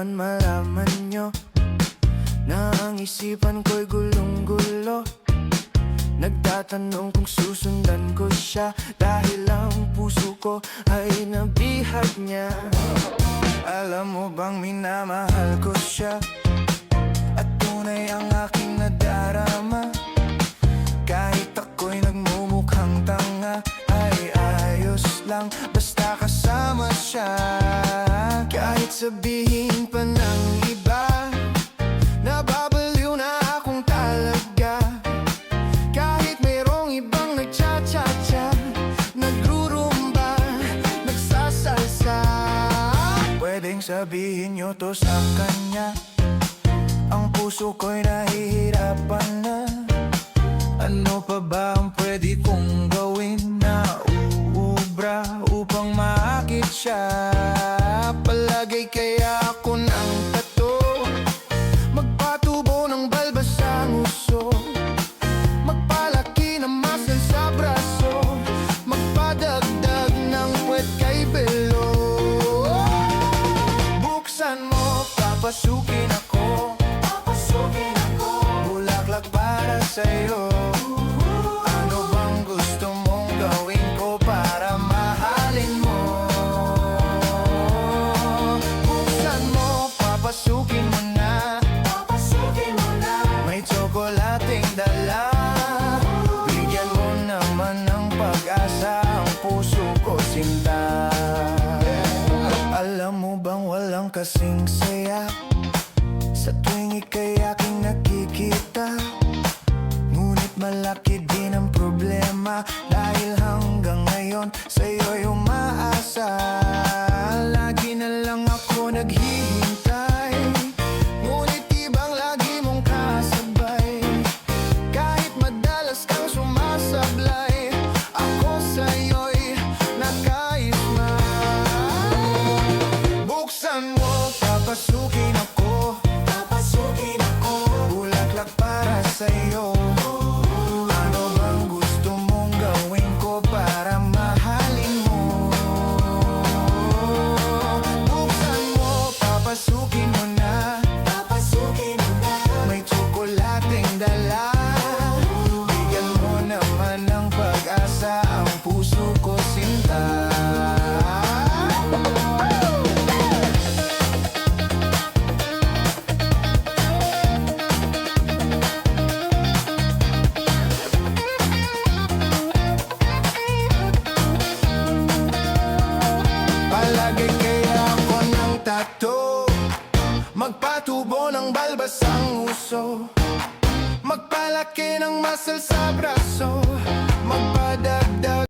naman malaman nyo na ang isipan ko'y gulong-gulo. Nagtatanong kung susundan ko siya dahil ang puso ko ay nabihag niya. Alam mo bang minamahal ko siya at tunay ang aking nadarama. Kahit ako'y nagmumukhang tanga ay ayos lang basta kasama siya. Kahit sabihin pa ng iba nababaliw na akong talaga. Kahit mayroong ibang nagcha-cha-cha, nagrurumba, nagsasalsa, pwedeng sabihin nyo to sa kanya. Ang puso ko'y nahihirapan na. Ano pa ba ang pwede kong gawin na uubra upang maakit siya? Palagay kaya ako ng tato, magpatubo ng balbas ang uso, magpalaki ng muscle sa braso, magpadagdag ng puwet kay belo. Buksan mo, papasukin ako, bulaklak para sa'yo. Ano bang gusto mong gawin ko para mahalin mo? Buksan mo, papasukin mo na, may tsokolating dala. Bigyan mo naman ng pag-asa ang puso ko, sinta. Alam mo bang walang kasing saya sa tuwing ika'y aking nakikita? Ngunit malaki din ang problema dahil hanggang ngayon sa'yo'y umaasa. Lagi na lang ako naghihintay, ngunit ibang lagi mong kasabay. Kahit madalas kang sumasablay, ako sa'yo'y nakaisma. Buksan mo, papasukin ako, bulaklak para sa'yo. Ano bang gusto mong gawin ko para mahalin mo? Buksan mo, papasukin mo na, may tsokolating dala. Bigyan mo naman ng pag-asa ang puso ko, sinta. Palagay kaya ako ng tato, magpatubo ng balbas ang uso, magpalaki ng muscle sa braso, magpadagdag